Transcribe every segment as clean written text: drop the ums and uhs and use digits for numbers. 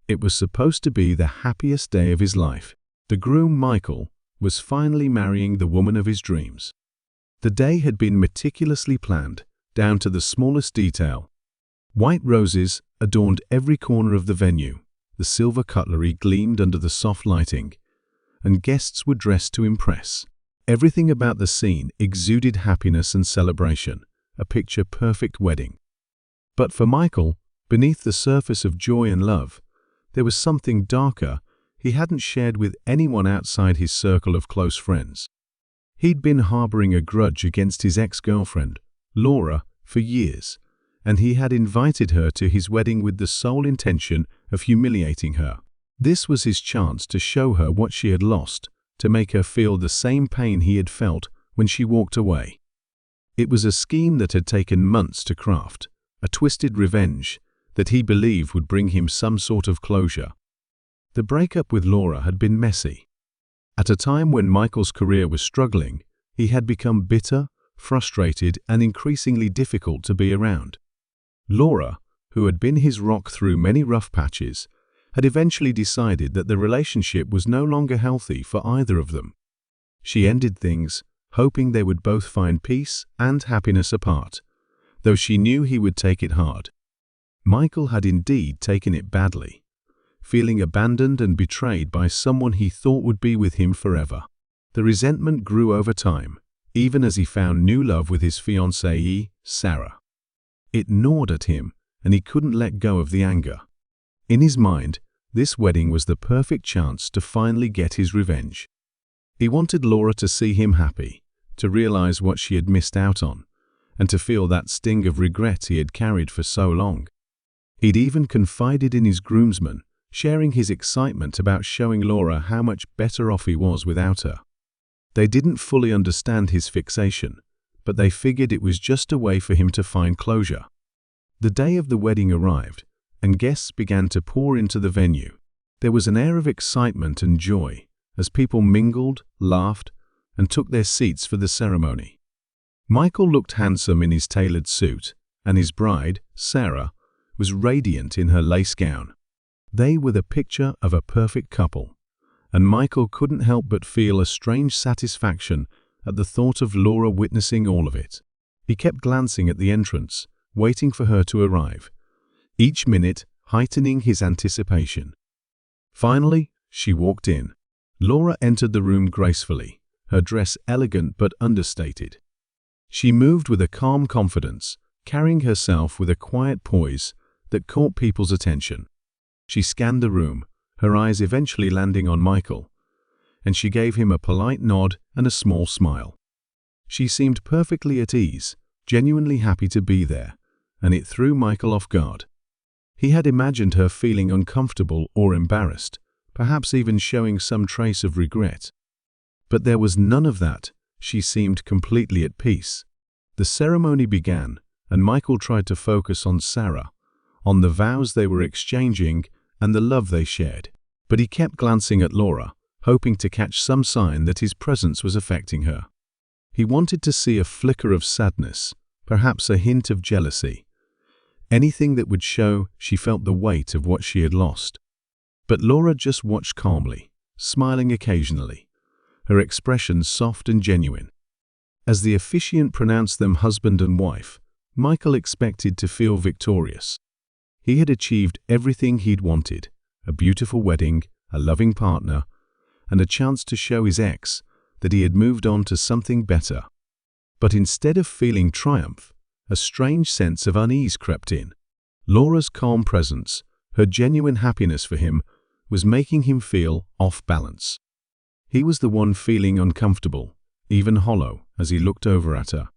It was supposed to be the happiest day of his life. The groom, Michael, was finally marrying the woman of his dreams. The day had been meticulously planned, down to the smallest detail. White roses adorned every corner of the venue, the silver cutlery gleamed under the soft lighting, and guests were dressed to impress. Everything about the scene exuded happiness and celebration, a picture-perfect wedding. But for Michael, beneath the surface of joy and love, there was something darker he hadn't shared with anyone outside his circle of close friends. He'd been harboring a grudge against his ex-girlfriend, Laura, for years, and he had invited her to his wedding with the sole intention of humiliating her. This was his chance to show her what she had lost, to make her feel the same pain he had felt when she walked away. It was a scheme that had taken months to craft, a twisted revenge that he believed would bring him some sort of closure. The breakup with Laura had been messy. At a time when Michael's career was struggling, he had become bitter, frustrated, and increasingly difficult to be around. Laura, who had been his rock through many rough patches, had eventually decided that the relationship was no longer healthy for either of them. She ended things, hoping they would both find peace and happiness apart, though she knew he would take it hard. Michael had indeed taken it badly, feeling abandoned and betrayed by someone he thought would be with him forever. The resentment grew over time, even as he found new love with his fiancée, Sarah. It gnawed at him, and he couldn't let go of the anger. In his mind, this wedding was the perfect chance to finally get his revenge. He wanted Laura to see him happy, to realize what she had missed out on, and to feel that sting of regret he had carried for so long. He'd even confided in his groomsmen, sharing his excitement about showing Laura how much better off he was without her. They didn't fully understand his fixation, but they figured it was just a way for him to find closure. The day of the wedding arrived, and guests began to pour into the venue. There was an air of excitement and joy as people mingled, laughed, and took their seats for the ceremony. Michael looked handsome in his tailored suit, and his bride, Sarah, was radiant in her lace gown. They were the picture of a perfect couple, and Michael couldn't help but feel a strange satisfaction at the thought of Laura witnessing all of it. He kept glancing at the entrance, waiting for her to arrive, each minute heightening his anticipation. Finally, she walked in. Laura entered the room gracefully, her dress elegant but understated. She moved with a calm confidence, carrying herself with a quiet poise that caught people's attention. She scanned the room, her eyes eventually landing on Michael, and she gave him a polite nod and a small smile. She seemed perfectly at ease, genuinely happy to be there, and it threw Michael off guard. He had imagined her feeling uncomfortable or embarrassed, perhaps even showing some trace of regret. But there was none of that. She seemed completely at peace. The ceremony began, and Michael tried to focus on Sarah, on the vows they were exchanging and the love they shared. But he kept glancing at Laura, hoping to catch some sign that his presence was affecting her. He wanted to see a flicker of sadness, perhaps a hint of jealousy, anything that would show she felt the weight of what she had lost. But Laura just watched calmly, smiling occasionally, her expression soft and genuine. As the officiant pronounced them husband and wife, Michael expected to feel victorious. He had achieved everything he'd wanted: a beautiful wedding, a loving partner, and a chance to show his ex that he had moved on to something better. But instead of feeling triumph, a strange sense of unease crept in. Laura's calm presence, her genuine happiness for him, was making him feel off balance. He was the one feeling uncomfortable, even hollow, as he looked over at her.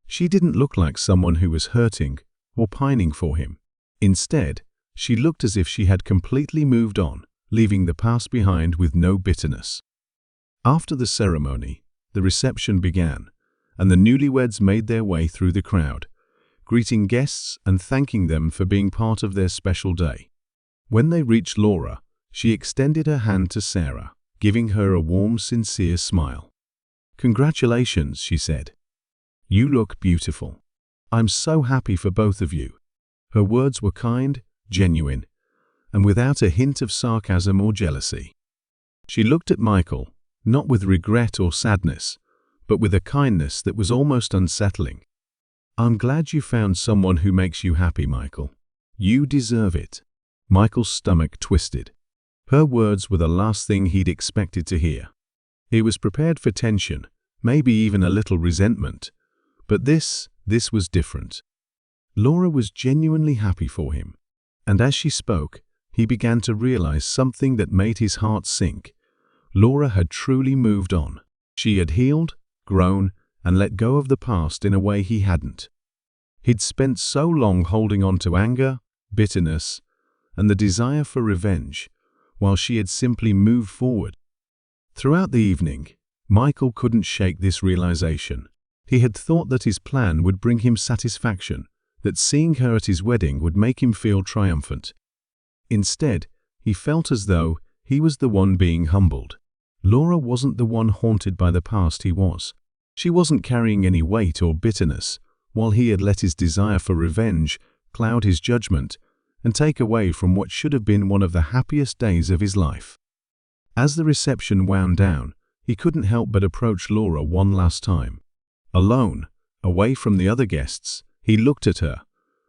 She didn't look like someone who was hurting or pining for him. Instead, she looked as if she had completely moved on, leaving the past behind with no bitterness. After the ceremony, the reception began, and the newlyweds made their way through the crowd, greeting guests and thanking them for being part of their special day. When they reached Laura, she extended her hand to Sarah, giving her a warm, sincere smile. "Congratulations," she said. "You look beautiful. I'm so happy for both of you." Her words were kind, genuine, and without a hint of sarcasm or jealousy. She looked at Michael, not with regret or sadness, but with a kindness that was almost unsettling. "I'm glad you found someone who makes you happy, Michael. You deserve it." Michael's stomach twisted. Her words were the last thing he'd expected to hear. He was prepared for tension, maybe even a little resentment. But this was different. Laura was genuinely happy for him. And as she spoke, he began to realize something that made his heart sink. Laura had truly moved on. She had healed, grown, and let go of the past in a way he hadn't. He'd spent so long holding on to anger, bitterness, and the desire for revenge, while she had simply moved forward. Throughout the evening, Michael couldn't shake this realization. He had thought that his plan would bring him satisfaction, that seeing her at his wedding would make him feel triumphant. Instead, he felt as though he was the one being humbled. Laura wasn't the one haunted by the past he was. She wasn't carrying any weight or bitterness, while he had let his desire for revenge cloud his judgment and take away from what should have been one of the happiest days of his life. As the reception wound down, he couldn't help but approach Laura one last time. Alone, away from the other guests, he looked at her,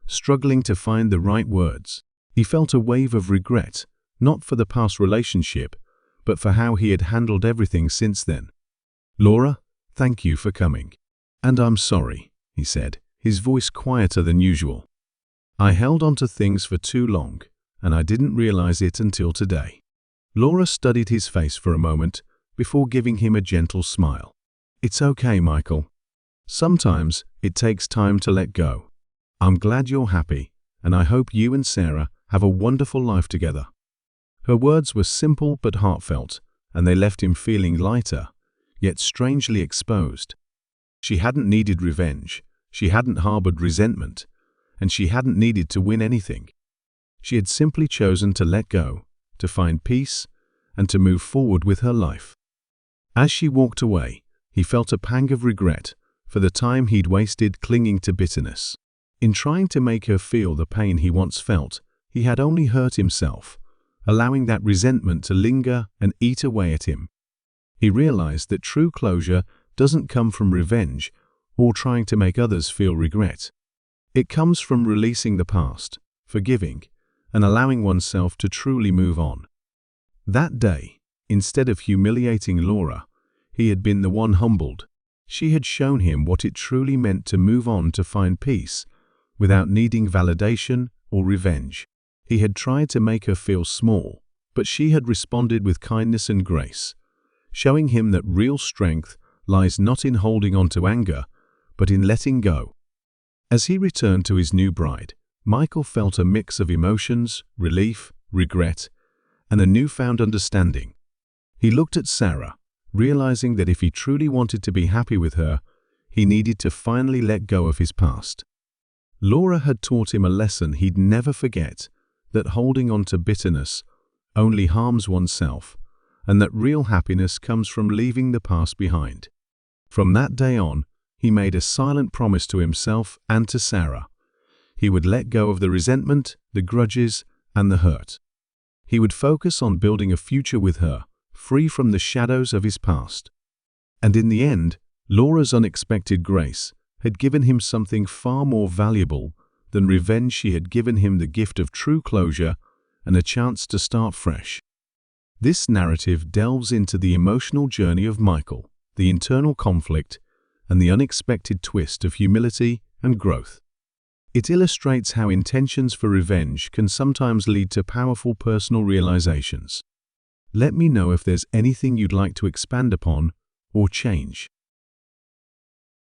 struggling to find the right words. He felt a wave of regret, not for the past relationship, but for how he had handled everything since then. "Laura, thank you for coming. And I'm sorry," he said, his voice quieter than usual. "I held on to things for too long, and I didn't realize it until today." Laura studied his face for a moment before giving him a gentle smile. "It's okay, Michael. Sometimes it takes time to let go. I'm glad you're happy, and I hope you and Sarah have a wonderful life together." Her words were simple but heartfelt, and they left him feeling lighter, yet strangely exposed. She hadn't needed revenge, she hadn't harbored resentment, and she hadn't needed to win anything. She had simply chosen to let go, to find peace, and to move forward with her life. As she walked away, he felt a pang of regret for the time he'd wasted clinging to bitterness. In trying to make her feel the pain he once felt, he had only hurt himself, allowing that resentment to linger and eat away at him. He realized that true closure doesn't come from revenge or trying to make others feel regret. It comes from releasing the past, forgiving, and allowing oneself to truly move on. That day, instead of humiliating Laura, he had been the one humbled. She had shown him what it truly meant to move on to find peace, without needing validation or revenge. He had tried to make her feel small, but she had responded with kindness and grace, showing him that real strength lies not in holding on to anger, but in letting go. As he returned to his new bride, Michael felt a mix of emotions, relief, regret, and a newfound understanding. He looked at Sarah, realizing that if he truly wanted to be happy with her, he needed to finally let go of his past. Laura had taught him a lesson he'd never forget, that holding on to bitterness only harms oneself, and that real happiness comes from leaving the past behind. From that day on, he made a silent promise to himself and to Sarah. He would let go of the resentment, the grudges, and the hurt. He would focus on building a future with her, free from the shadows of his past. And in the end, Laura's unexpected grace had given him something far more valuable than revenge. She had given him the gift of true closure and a chance to start fresh. This narrative delves into the emotional journey of Michael, the internal conflict, and the unexpected twist of humility and growth. It illustrates how intentions for revenge can sometimes lead to powerful personal realizations. Let me know if there's anything you'd like to expand upon or change.